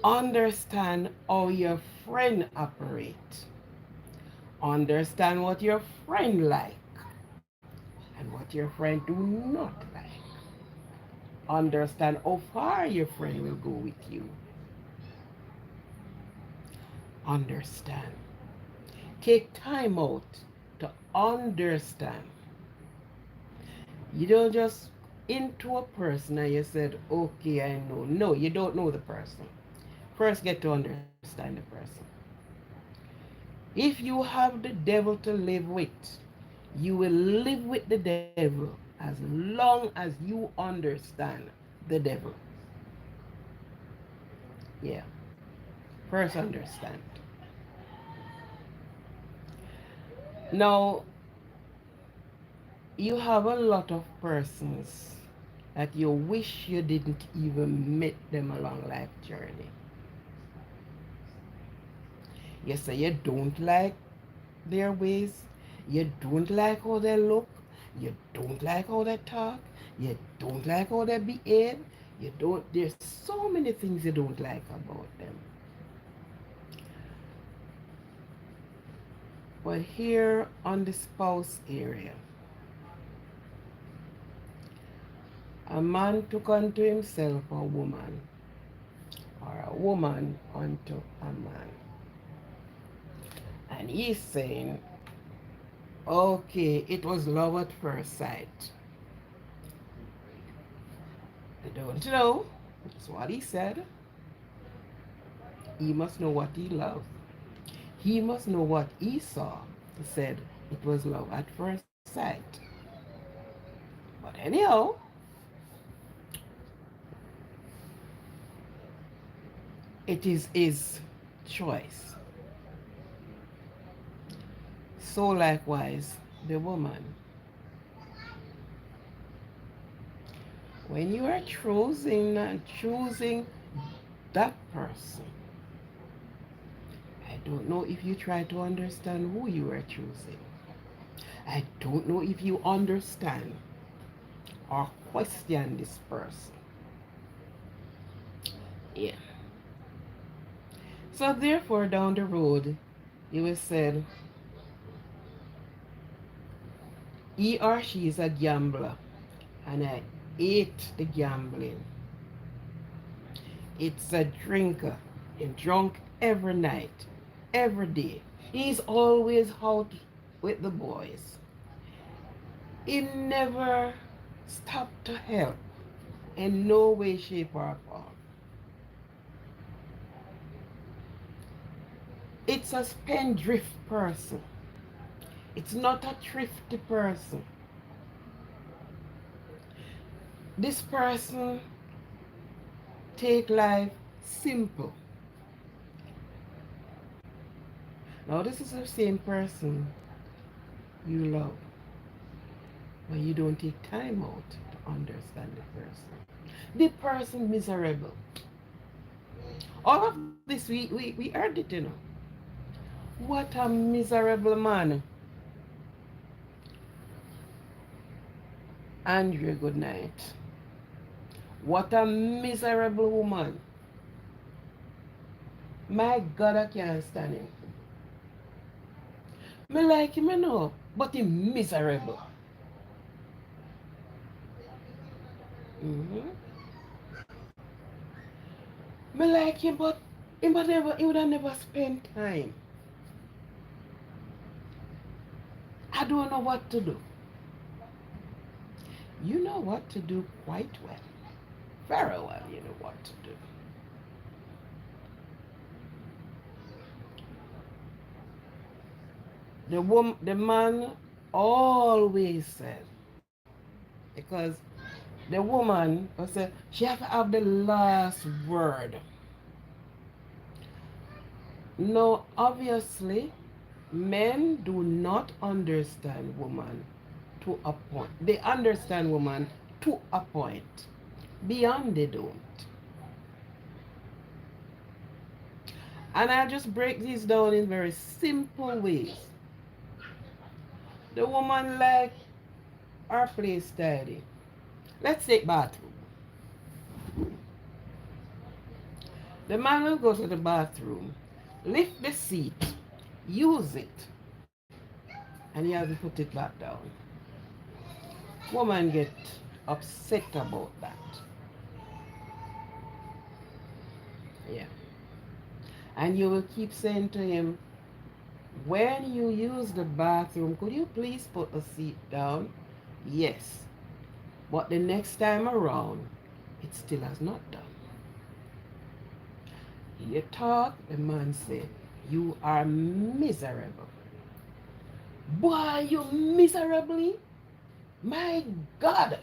Understand how your friend operates. Understand what your friend like and what your friend do not like. Understand how far your friend will go with you. Understand. Take time out to understand. You don't just into a person and you said, okay, I know. No, you don't know the person. First, get to understand the person. If you have the devil to live with, you will live with the devil as long as you understand the devil. Yeah. First, understand. Now, you have a lot of persons that you wish you didn't even meet them along life journey. You say you don't like their ways, you don't like how they look, you don't like how they talk, you don't like how they behave, you don't, there's so many things you don't like about them. But here on the spouse area, a man took unto himself a woman, or a woman unto a man. And he's saying, okay, it was love at first sight. I don't know. That's what he said. He must know what he loved. He must know what he saw. He said it was love at first sight. But anyhow, it is his choice. So likewise, the woman. When you are choosing that person, I don't know if you try to understand who you are choosing. I don't know if you understand or question this person. Yeah. So therefore, down the road, you will say, he or she is a gambler, and I hate the gambling. It's a drinker, and drunk every night, every day. He's always out with the boys. He never stopped to help in no way, shape, or form. It's a spendthrift person. It's not a thrifty person. This person take life simple. Now this is the same person you love, but you don't take time out to understand the person. The person miserable. All of this we heard it, you know. What a miserable man. Andrea, good night. What a miserable woman. My God, I can't stand him. Me like him, you know, but he miserable. Mm-hmm. Me like him, but he would have never spent time. I don't know what to do. You know what to do quite well. Very well, you know what to do. The man always said, because the woman will say she have to have the last word. No, obviously, men do not understand woman to a point. They understand woman to a point. Beyond they don't. And I just break this down in very simple ways. The woman like her place tidy. Let's take bathroom. The man will go to the bathroom, lift the seat, use it, and he has to put it back down. Woman get upset about that. Yeah. And you will keep saying to him, when you use the bathroom, could you please put the seat down? Yes. But the next time around, it still has not done. You talk, the man said, you are miserable. Boy, you miserably? My God.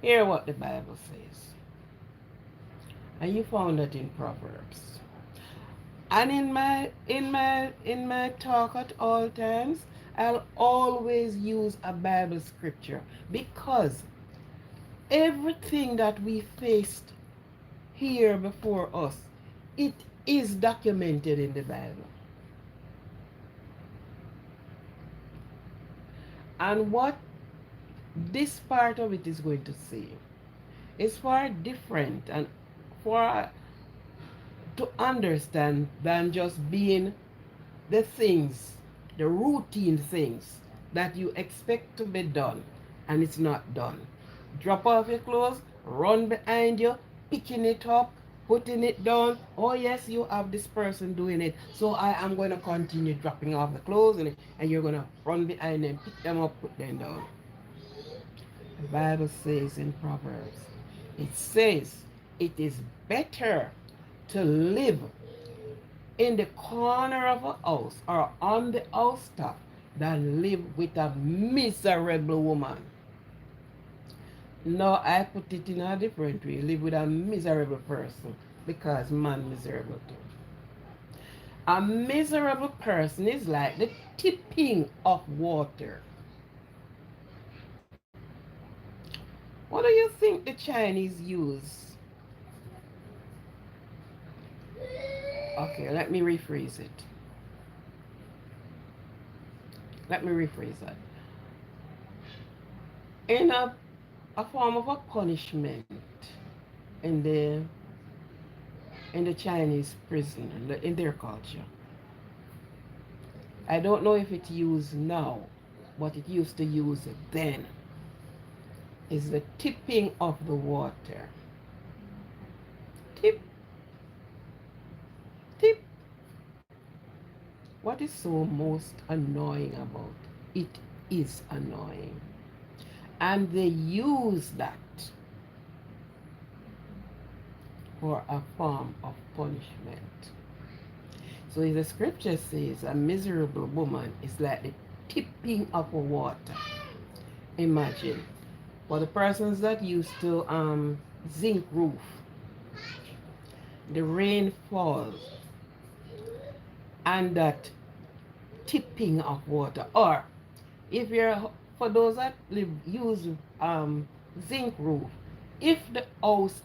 Hear what the Bible says. And you found that in Proverbs. And in my talk at all times, I'll always use a Bible scripture because everything that we faced here before us, it is documented in the Bible. And what this part of it is going to say is far different and far to understand than just being the things, the routine things that you expect to be done and it's not done. Drop off your clothes, run behind you, picking it up, putting it down. Oh yes, you have this person doing it. So I am going to continue dropping off the clothes and you're going to run behind them, pick them up, put them down. The Bible says in Proverbs, it says it is better to live in the corner of a house or on the housetop than live with a miserable woman. No, I put it in a different way. Live with a miserable person because man miserable too. A miserable person is like the tipping of water. What do you think the Chinese use? Okay, let me rephrase it. Let me rephrase that. In a form of a punishment in the Chinese prison, in their culture. I don't know if it's used now, but it used to use it then. Is the tipping of the water. Tip, tip. What is so most annoying about it? It is annoying. And they use that for a form of punishment. So the scripture says a miserable woman is like the tipping of a water. Imagine. For the persons that used to zinc roof, the rain falls and that tipping of water. Or if you're for those that use zinc roof, if the house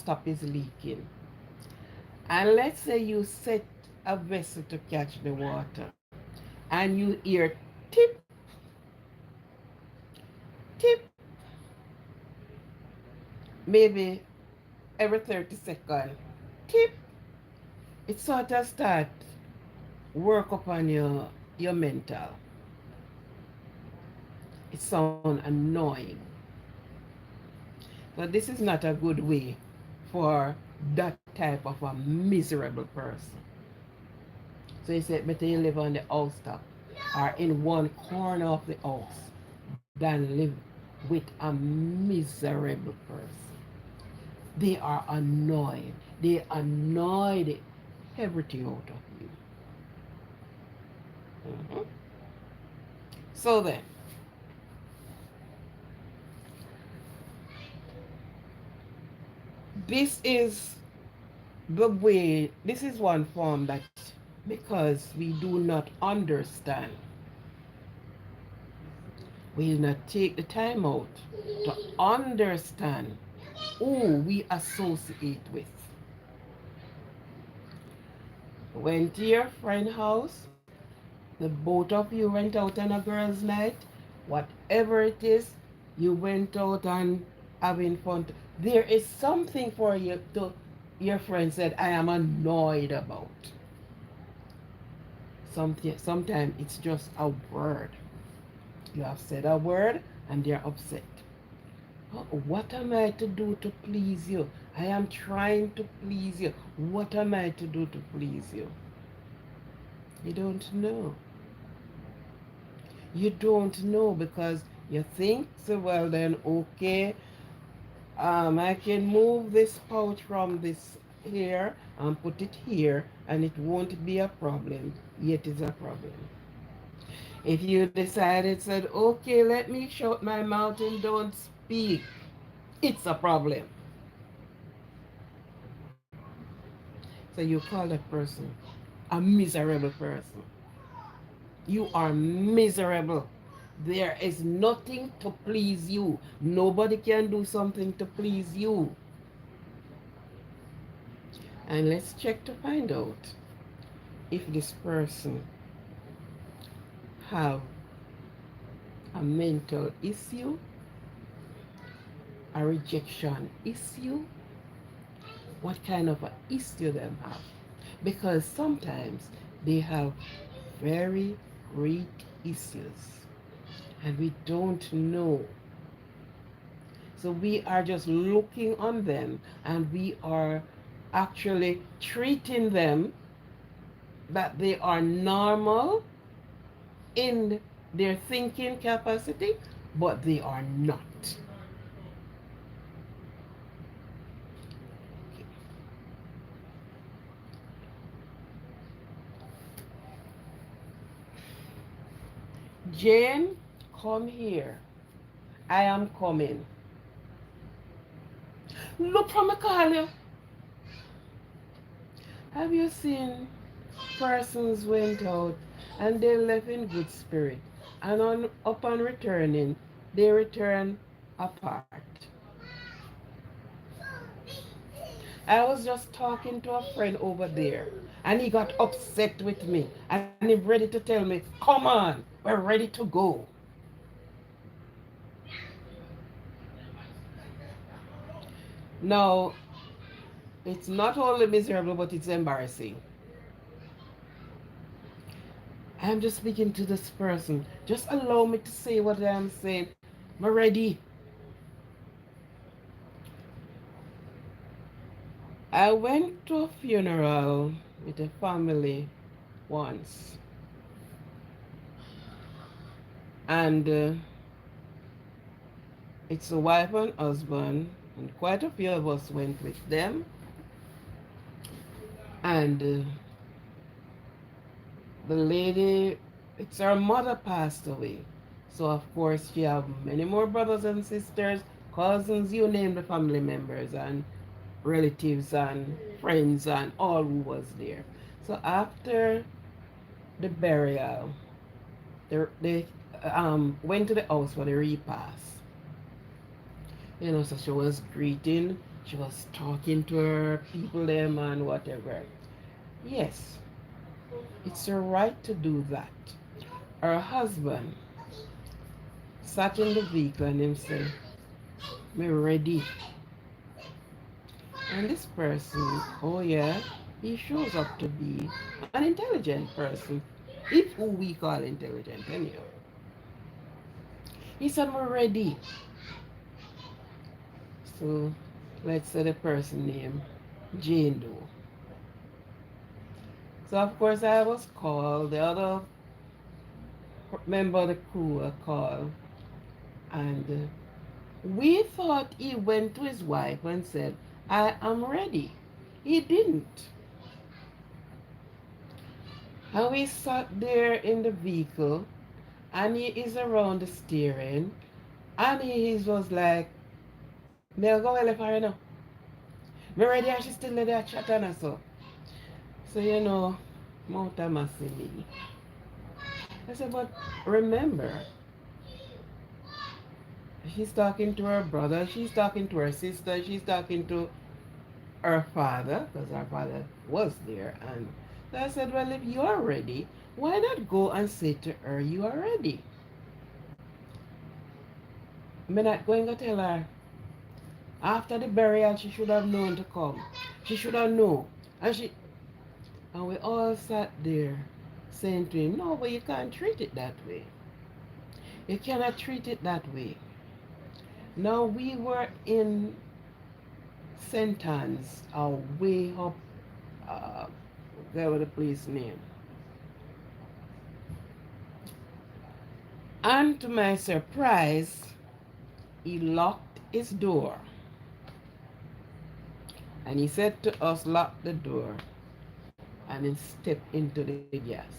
top is leaking, and let's say you set a vessel to catch the water, and you hear tip, tip, maybe every 30 seconds, tip, it sort of start work upon your mental. It sounds annoying. But this is not a good way for that type of a miserable person. So he said, better you live on the housetop or in one corner of the house than live with a miserable person. They are annoyed. They annoy everything out of you. Mhm. So then, this is the way, this is one form that because we do not understand, we do not take the time out to understand who we associate with. Went to your friend's house, the both of you went out on a girls' night, whatever it is, you went out and having fun. There is something for you to, your friend said, I am annoyed about. Something, sometimes it's just a word. You have said a word and they're upset. Oh, what am I to do to please you? I am trying to please you. What am I to do to please you? You don't know. You don't know because you think, so well then, okay, I can move this pouch from this here and put it here and it won't be a problem. Yet it's a problem. If you decided, said, okay, let me shut my mouth and don't speak, it's a problem. So you call that person a miserable person. You are miserable. There is nothing to please you. Nobody can do something to please you. And let's check to find out if this person have a mental issue, a rejection issue, what kind of an issue they have. Because sometimes they have very great issues and we don't know. So we are just looking on them and we are actually treating them that they are normal in their thinking capacity, but they are not. Jane, come here. I am coming. Look from the corner. Have you seen persons went out and they left in good spirit, and upon returning, they return apart? I was just talking to a friend over there, and he got upset with me, and he's ready to tell me, "Come on, we're ready to go." Now, it's not only miserable, but it's embarrassing. I'm just speaking to this person. Just allow me to say what I'm saying. I'm ready. I went to a funeral with a family once, and it's a wife and husband, and quite a few of us went with them. And the lady, it's her mother passed away. So of course she have many more brothers and sisters, cousins, you name the family members and relatives and friends and all who was there. So after the burial, they went to the house for the repast. You know, so she was greeting, she was talking to her people them and whatever. Yes, it's her right to do that. Her husband sat in the vehicle and him say, "Me ready." And this person, oh yeah, he shows up to be an intelligent person, if who we call intelligent anyhow. He said, "We're ready." So let's say the person name Jane Doe. So of course I was called, the other member of the crew were called, and we thought he went to his wife and said, "I am ready." He didn't. And we sat there in the vehicle and he is around the steering and he was like, "Me go well for her now. Me ready and she still there chatting and so." So you know, Mount Massimi. I said, but remember, she's talking to her brother, she's talking to her sister, she's talking to her father, because her father was there. And so I said, well, if you are ready, why not go and say to her, you are ready? I'm not going to tell her, After the burial, she should have known to come. She should have known. And we all sat there saying to him, no, but you can't treat it that way. You cannot treat it that way. Now we were in St. Anne's, way up, uh, there was the place name. And to my surprise, he locked his door. And he said to us, lock the door and then step into the gas.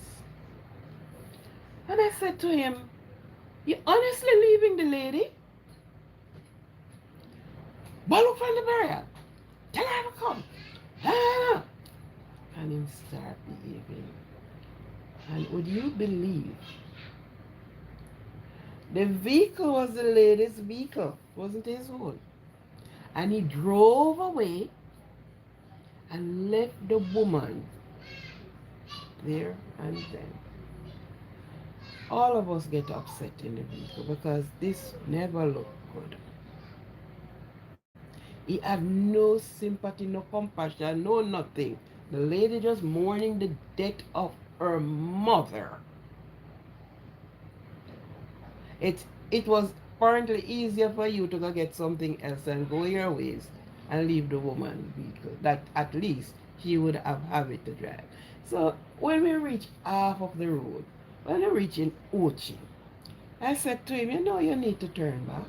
And I said to him, you honestly leaving the lady? But look from the burial. Tell her to come. Ah. And him start behaving. And would you believe the vehicle was the lady's vehicle, wasn't his own. And he drove away and left the woman there and then. All of us get upset in the vehicle because this never looked good. He had no sympathy, no compassion, no nothing. The lady just mourning the death of her mother. It was apparently easier for you to go get something else and go your ways and leave the woman vehicle. That at least she would have it to drive. So when we reached half of the road, when we reached in Ochi, I said to him, you know you need to turn back.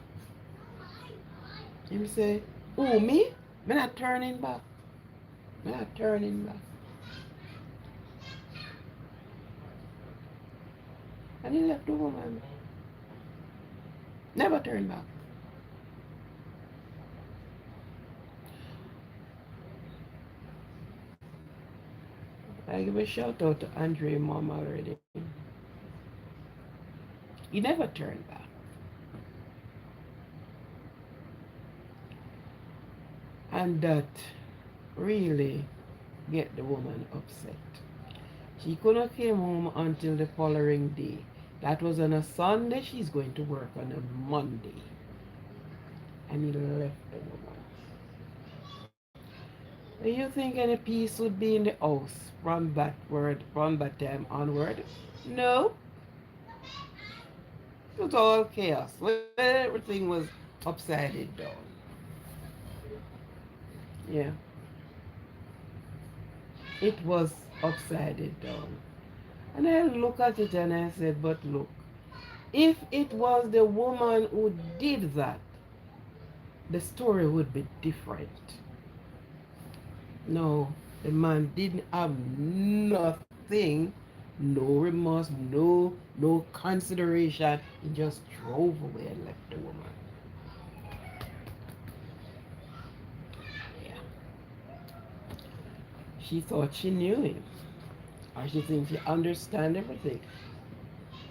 He said, oh me? I'm not turning back. I'm not turning back. And he left the woman. Never turned back. I give a shout out to Andre mom already. He never turned back. And that really get the woman upset. She couldn't came home until the following day. That was on a Sunday. She's going to work on a Monday. And he left the woman. Do you think any peace would be in the house from that time onward? No. It was all chaos. Everything was upside down. Yeah. It was upside down. And I look at it and I said, but look, if it was the woman who did that, the story would be different. No, the man didn't have nothing, no remorse, no consideration. He just drove away and left the woman. Yeah. She thought she knew him. Or she thinks she understand everything.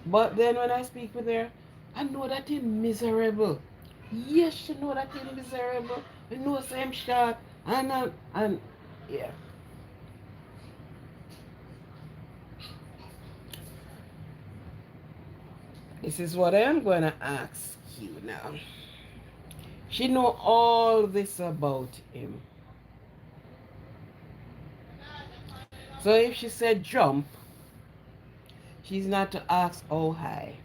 But then when I speak with her, I know that he's miserable. Yes, she know that he's miserable. I know same shot. And yeah. This is what I am gonna ask you now. She know all this about him. So if she said jump, she's not to ask how high.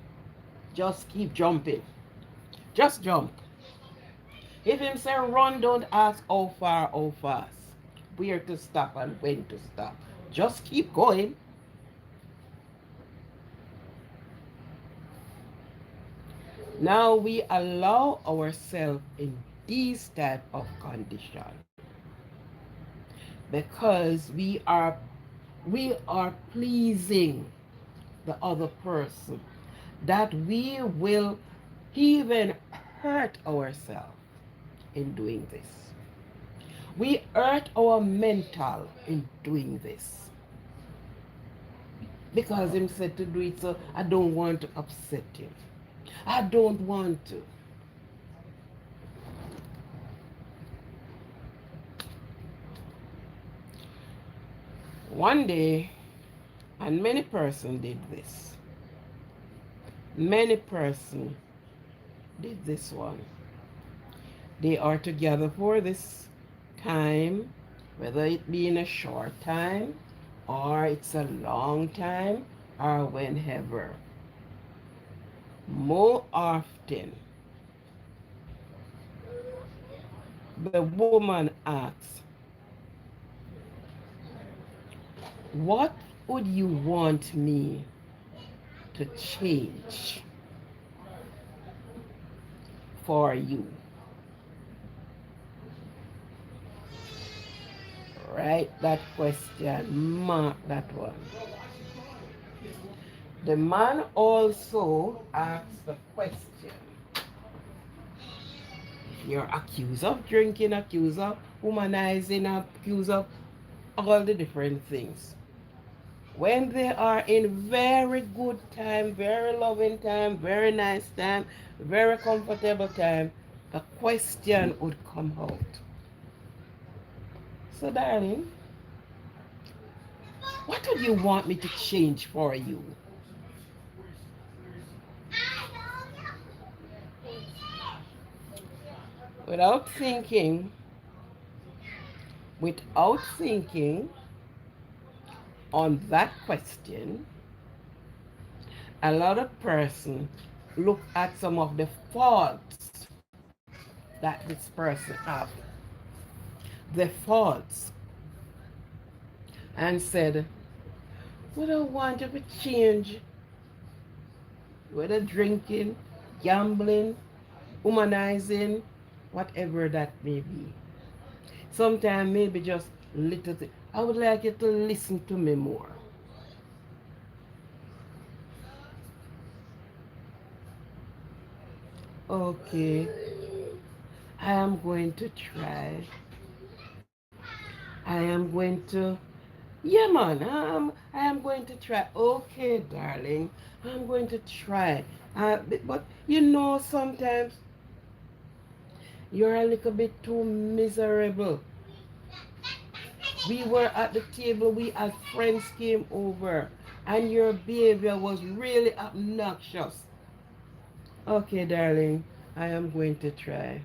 Just keep jumping. Just jump. If him say run, don't ask how far, how fast. Where to stop and when to stop. Just keep going. Now we allow ourselves in these type of condition because we are pleasing the other person, that we will even hurt ourselves in doing this. We hurt our mental in doing this because him said to do it, so I don't want to upset him. I don't want to. One day, and many person did this. Many person did this one. They are together for this time, whether it be in a short time or it's a long time or whenever. More often, the woman asks, what would you want me to change for you? Write that question, mark that one. The man also asks the question. You're accused of drinking, accused of womanizing, accused of all the different things. When they are in very good time, very loving time, very nice time, very comfortable time, a question would come out. So, darling, what would you want me to change for you? Without thinking, without thinking on that question, a lot of person look at some of the faults that this person have, the faults, and said, "We don't want you to change, whether drinking, gambling, humanizing, whatever that may be. Sometimes maybe just little thing. I would like you to listen to me more." Okay, I am going to try. I am going to, yeah, man, I am going to try. Okay, darling, I'm going to try. But you know, sometimes you're a little bit too miserable. We were at the table, we had friends came over, and your behavior was really obnoxious. Okay, darling, I am going to try.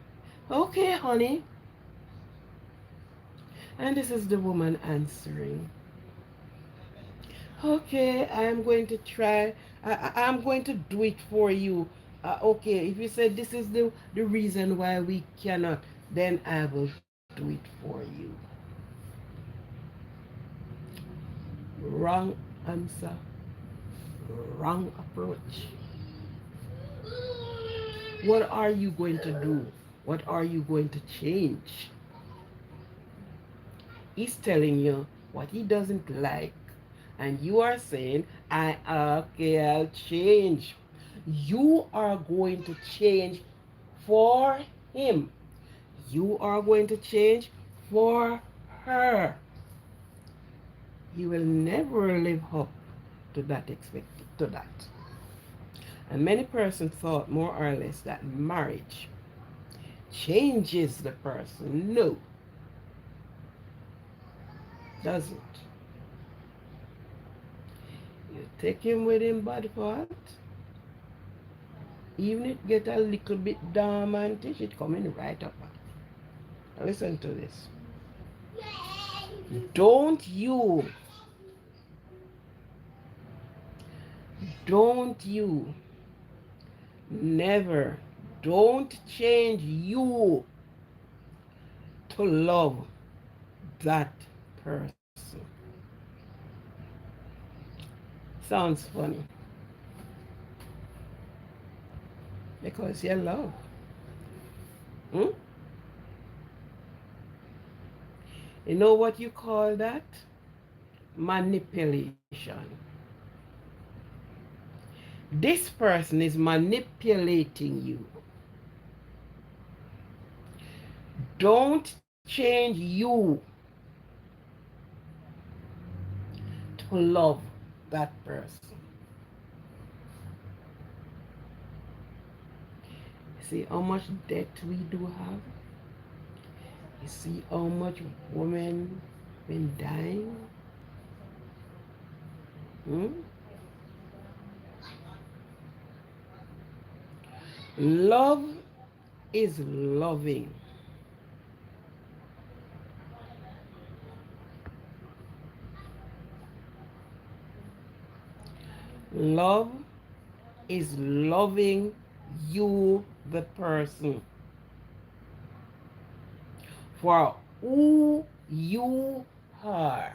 Okay, honey. And this is the woman answering. Okay, I am going to try. I'm going to do it for you. Okay, if you said this is the reason why we cannot, then I will do it for you. Wrong answer, wrong approach. What are you going to do? What are you going to change? He's telling you what he doesn't like, and you are saying, I okay, I'll change. You are going to change for him. You are going to change for her. You will never live up to that to that. And many persons thought more or less that marriage changes the person. No, doesn't. You take him with him bad part, even it get a little bit dormantish, it coming right up. Now listen to this. Don't you, don't you, never, don't change you to love that person. Sounds funny because you love. Hmm? You know what you call that? Manipulation. This person is manipulating you. Don't change you to love that person. See how much debt we do have? You see how much women been dying? Hmm? Love is loving. Love is loving you, the person, for who you are.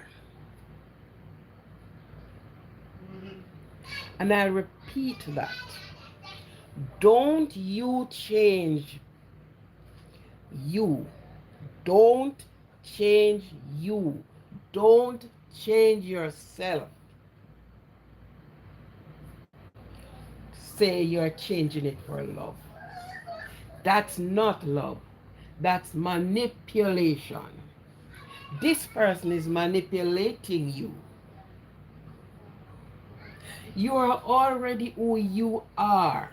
And I repeat that. Don't you change you. Don't change you. Don't change yourself. Say you're changing it for love. That's not love. That's manipulation. This person is manipulating you. You are already who you are.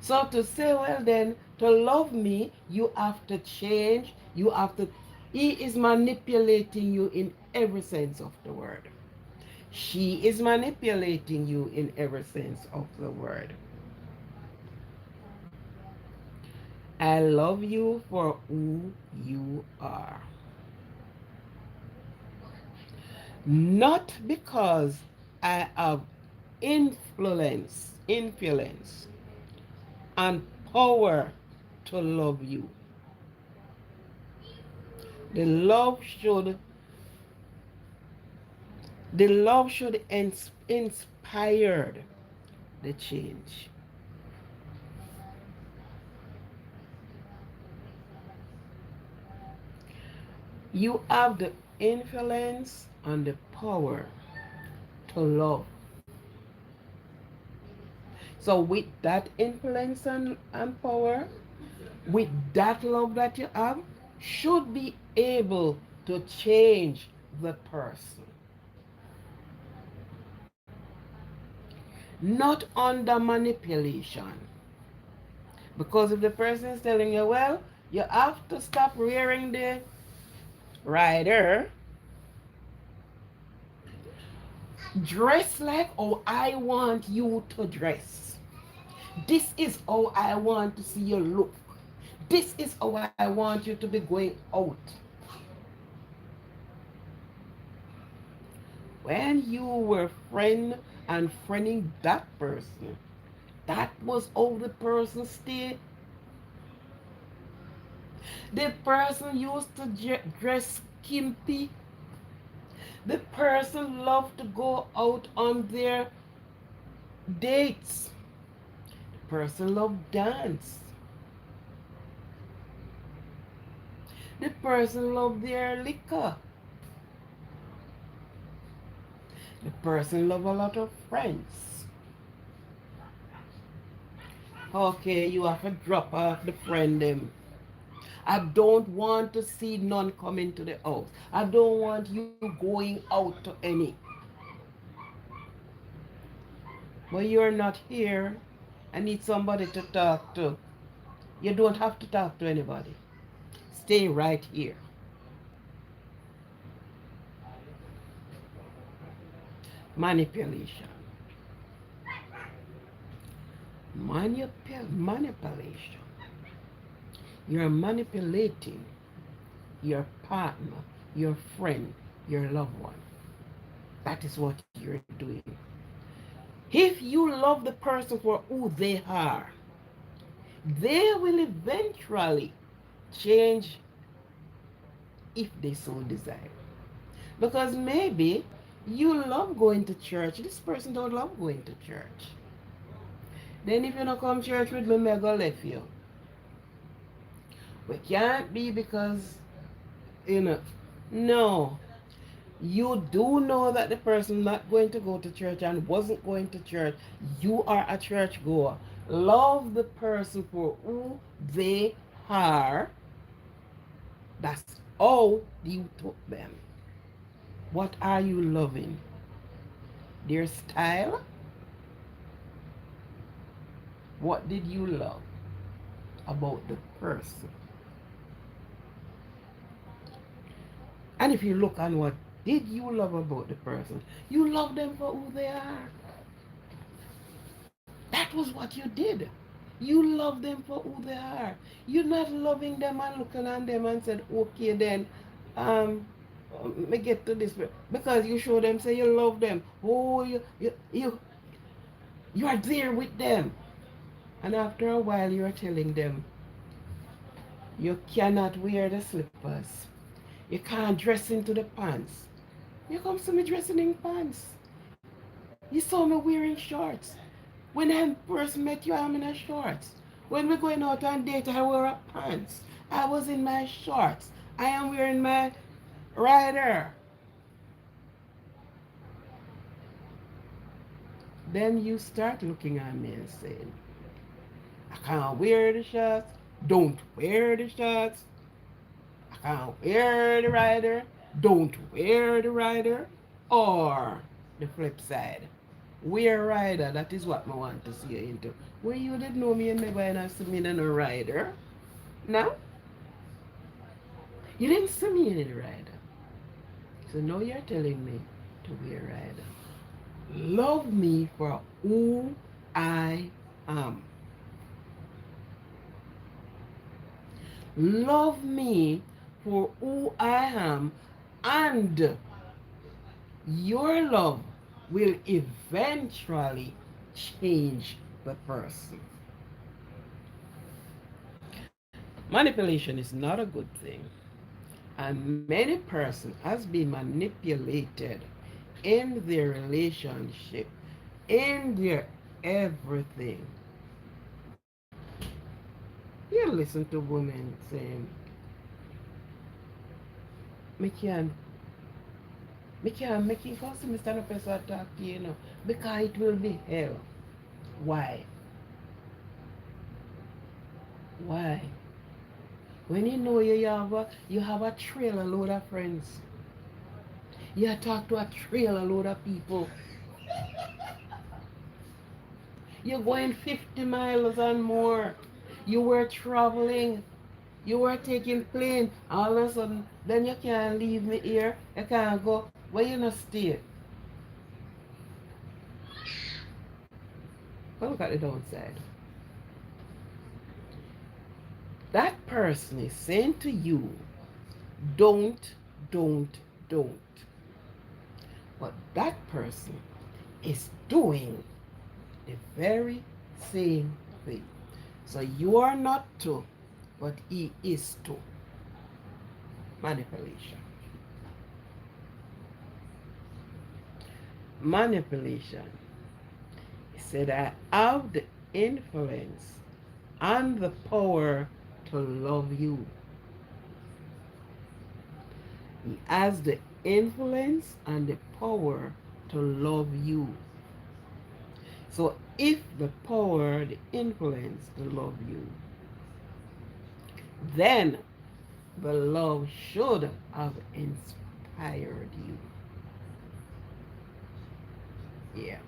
So to say, well, then, to love me, you have to change. You have to. He is manipulating you in every sense of the word. She is manipulating you in every sense of the word. I love you for who you are. Not because I have influence, and power to love you. The love should the love should inspire the change. You have the influence and the power to love. So with that influence and power, with that love that you have, should be able to change the person. Not under manipulation. Because if the person is telling you, well, you have to stop wearing the rider, dress like how I want you to dress. This is how I want to see you look. This is how I want you to be going out. When you were friend and friending that person, that was how the person stayed. The person used to dress skimpy. The person loved to go out on their dates. The person loved dance. The person loved their liquor. The person loved a lot of friends. Okay, you have to drop off the friend them. I don't want to see none coming to the house. I don't want you going out to any. But you're not here. I need somebody to talk to. You don't have to talk to anybody. Stay right here. Manipulation. Manipulation. You're manipulating your partner, your friend, your loved one. That is what you're doing. If you love the person for who they are, they will eventually change if they so desire. Because maybe you love going to church. This person don't love going to church. Then if you don't come church with me, I go left you. We can't be because, you know, no. You do know that the person not going to go to church and wasn't going to church. You are a church goer. Love the person for who they are. That's all you took them. What are you loving? Their style? What did you love about the person? And if you look on what did you love about the person, you love them for who they are. That was what you did. You love them for who they are. You're not loving them and looking at them and said, okay then, um, me get to this because you show them say you love them. Oh, you are there with them, and after a while you are telling them you cannot wear the slippers, you can't dress into the pants. You come to me dressing in pants. You saw me wearing shorts. When I first met you, I'm in a shorts. When we're going out on date, I wear a pants. I was in my shorts. I am wearing my rider. Then you start looking at me and saying, I can't wear the shorts. Don't wear the shorts. I can't wear the rider. Don't wear the rider. Or the flip side. Wear rider. That is what I want to see you into. Where you did know me and never and I see me in a rider. No? You didn't see me in a rider. So now you're telling me to wear rider. Love me for who I am. Love me for who I am, and your love will eventually change the person. Manipulation is not a good thing, and many persons has been manipulated in their relationship, in their everything. You listen to women saying, "Me can't, me can't make it cause me stand up and start talk to you, because it will be hell." Why? Why? When you know you have a trailer load of friends, you talk to a trailer load of people, you're going 50 miles and more, you were traveling, you were taking plane, all of a sudden, then you can't leave me here, you can't go, where you not stay? But look at the downside. That person is saying to you, don't, don't, don't. But that person is doing the very same thing. So you are not to, but he is to. Manipulation. Manipulation. He said, I have the influence and the power to love you. He has the influence and the power to love you. So if the power, the influence to love you, then the love should have inspired you. Yeah.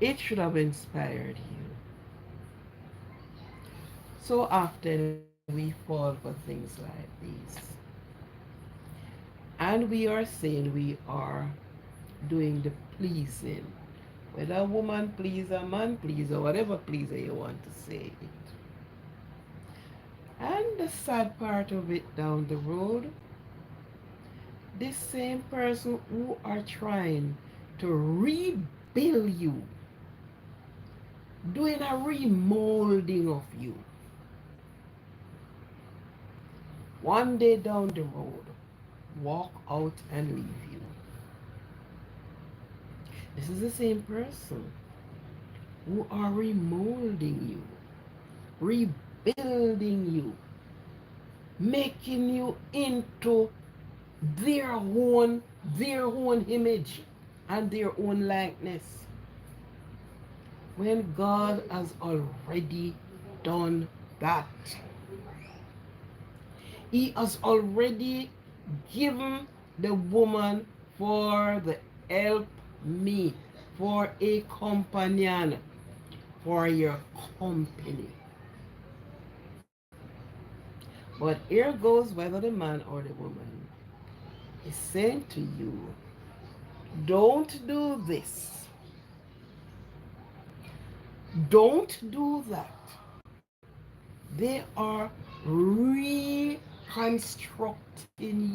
It should have inspired you. So often we fall for things like these. And we are saying we are doing the pleasing. Whether a woman please, a man please, or whatever pleaser you want to say it. And the sad part of it down the road, this same person who are trying to rebuild you, doing a remolding of you, one day down the road, walk out and leave you. This is the same person who are remolding you, rebuilding you, making you into their own image and their own likeness, when God has already done that. He has already given the woman for the help me, for a companion, for your company. But here goes whether the man or the woman is saying to you, don't do this, don't do that. They are reconstructing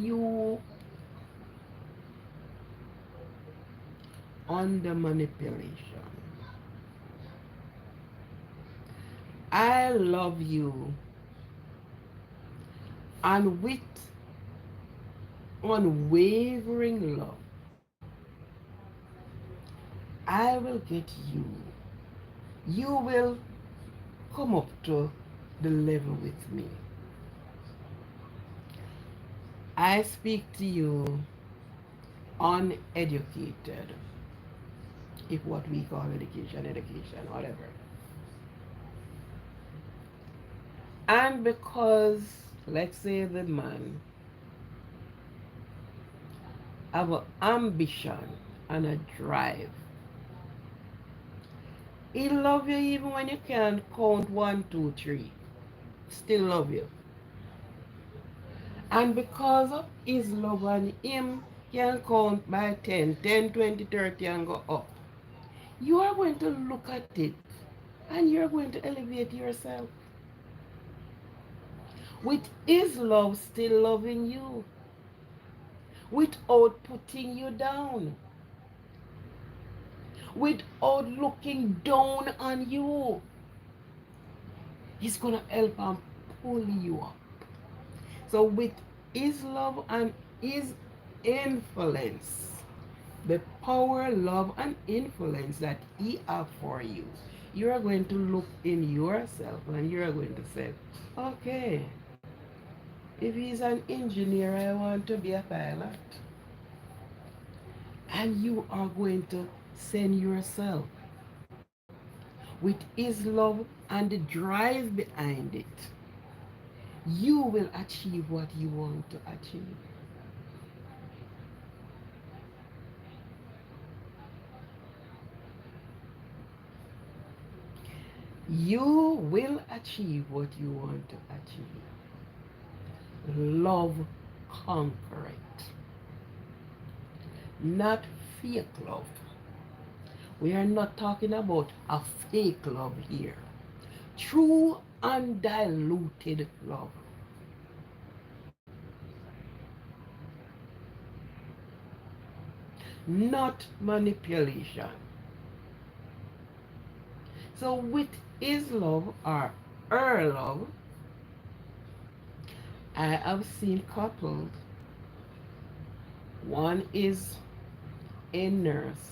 you under manipulation. I love you, and with unwavering love, I will get you. You will come up to the level with me. I speak to you uneducated, if what we call education, whatever. And because, let's say, the man have an ambition and a drive, he love you even when you can't count one, two, three. Still love you. And because of his love and him can count by 10, 10, 20, 30, and go up. You are going to look at it and you're going to elevate yourself. With his love still loving you. Without putting you down. Without looking down on you. He's going to help and pull you up. So with his love and his influence, the power, love, and influence that he have for you, you are going to look in yourself and you are going to say, okay, if he's an engineer, I want to be a pilot. And you are going to send yourself with his love and the drive behind it. You will achieve what you want to achieve. You will achieve what you want to achieve. Love conquer it. Not fake love. We are not talking about a fake love here. True undiluted love. Not manipulation. So with his love or her love, I have seen couples. One is a nurse,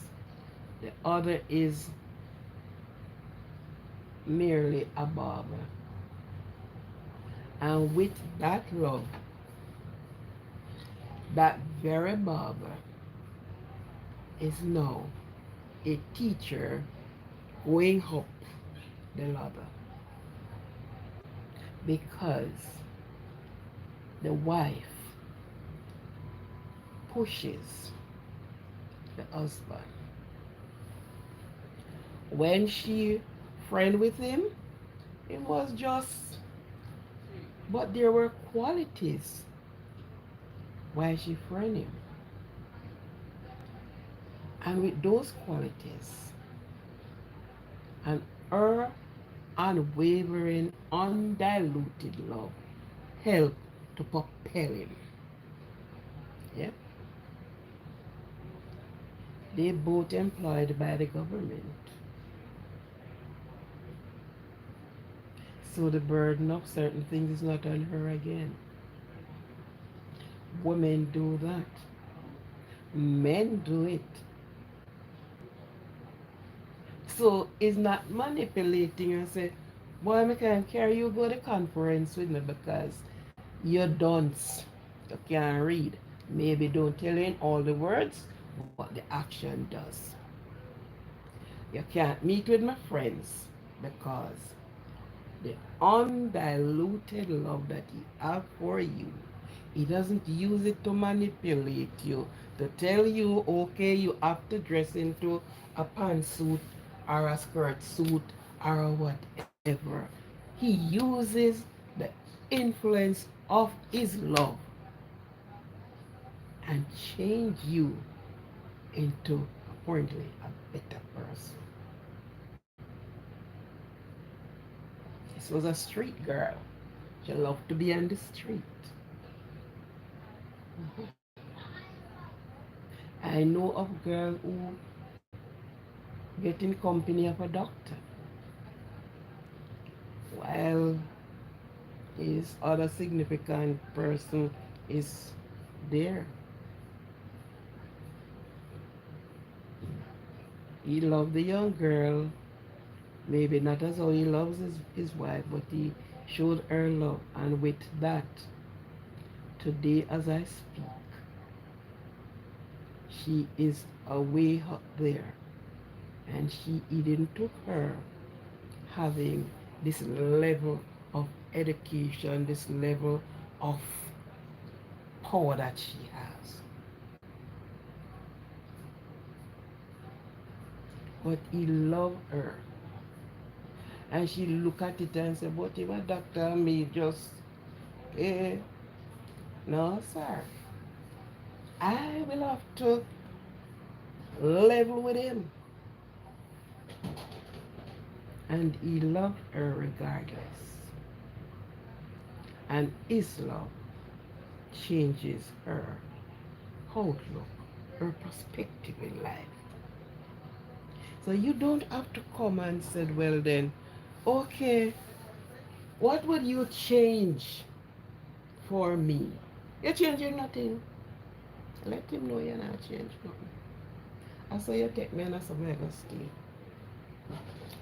the other is merely a barber. And with that love, that very barber is now a teacher going up the ladder because the wife pushes the husband. When she friend with him, it was just, but there were qualities why she friend him. And with those qualities and her unwavering, undiluted love helped to propel him. Yeah? They both employed by the government. So the burden of certain things is not on her again. Women do that. Men do it. So it's not manipulating and say, boy, I can't carry you go to conference with me because you don't, you can't read. Maybe don't tell you in all the words, but the action does. You can't meet with my friends because the undiluted love that he have for you, he doesn't use it to manipulate you, to tell you, okay, you have to dress into a pantsuit or a skirt suit or whatever. He uses the influence of his love and change you into apparently a better person. This was a street girl. She loved to be on the street. I know of girl who get in company of a doctor while his other significant person is there. He loved the young girl, maybe not as how he loves his wife, but he showed her love. And with that, today as I speak, she is away up there. And she even took her having this level of education, this level of power that she has. But he loved her. And she look at it and say, but if a doctor me just, eh, no, sir. I will have to level with him. And he loved her regardless. And his love changes her outlook, her perspective in life. So you don't have to come and say, well then, okay, what would you change for me? You're changing nothing. Let him know you're not changing nothing. I saw you take me and I saw me go stay.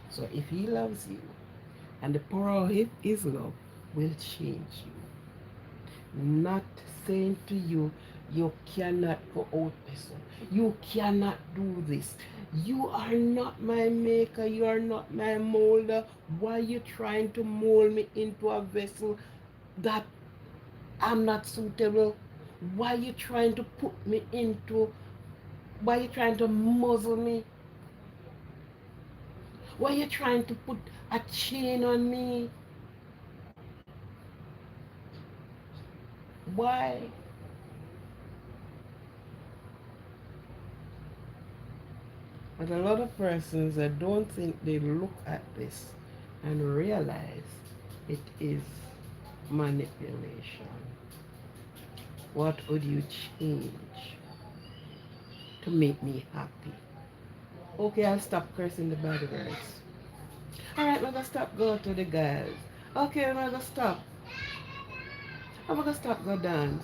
So if he loves you, and the power of his love will change you. Not saying to you, you cannot go out this one. You cannot do this. You are not my maker. You are not my molder. Why are you trying to mold me into a vessel that I'm not suitable? Why are you trying to put me into? Why are you trying to muzzle me? Why are you trying to put a chain on me? Why? But a lot of persons, I don't think they look at this and realize it is manipulation. What would you change to make me happy? Okay, I'll stop cursing the bad words. Alright, I'm gonna stop going to the guys. Okay, I'm gonna stop. I'm gonna stop go dance.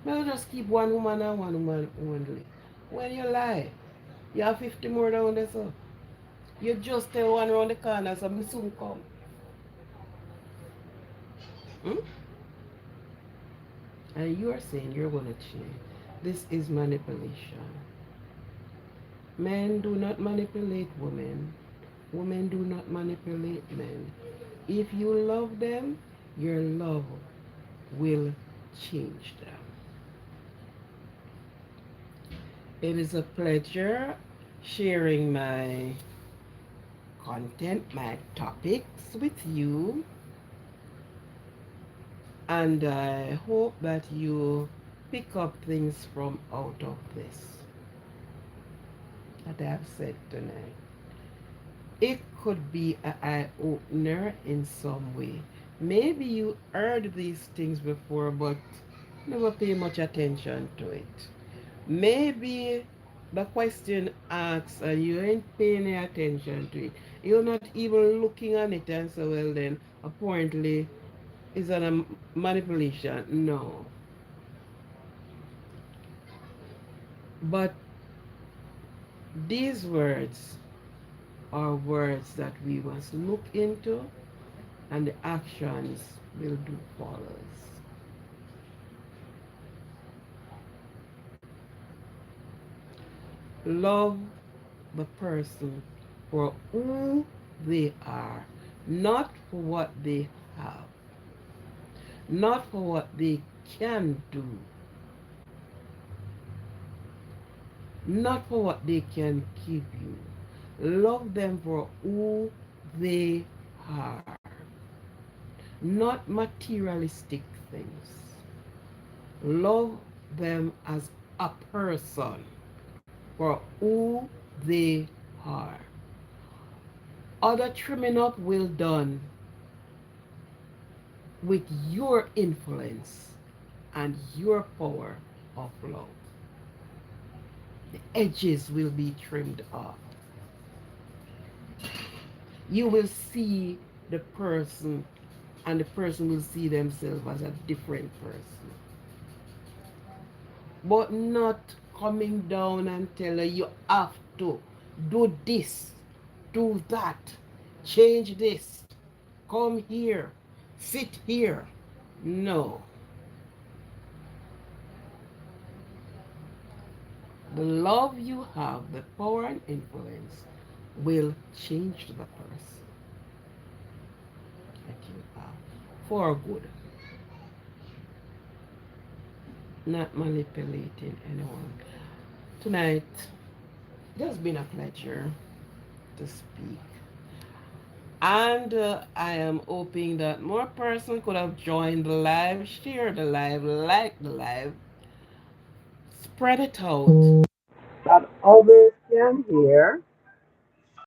I'm gonna just keep one woman and one woman only. When you lie, you have 50 more down there, so. You just tell one around the corner, so me soon come. Hmm? And you are saying you're going to change. This is manipulation. Men do not manipulate women. Women do not manipulate men. If you love them, your love will change them. It is a pleasure sharing my content, my topics with you. And I hope that you pick up things from out of this that I have said tonight. It could be an eye-opener in some way. Maybe you heard these things before but never pay much attention to it. Maybe the question asks and you ain't paying any attention to it. You're not even looking on it and so well then apparently is that a manipulation? No. But these words are words that we must look into and the actions will do follows. Love the person for who they are, not for what they have, not for what they can do, not for what they can give you. Love them for who they are, not materialistic things. Love them as a person for who they are. Other trimming up will done. with your influence and your power of love. The edges will be trimmed off. You will see the person, and the person will see themselves as a different person. But not coming down and telling you have to do this, do that, change this, come here, sit here. No. The love you have, the power and influence will change the person that you have for good, not manipulating anyone. Tonight, it has been a pleasure to speak. And I am hoping that more person could have joined the live, share the live, like the live, spread it out. That others can hear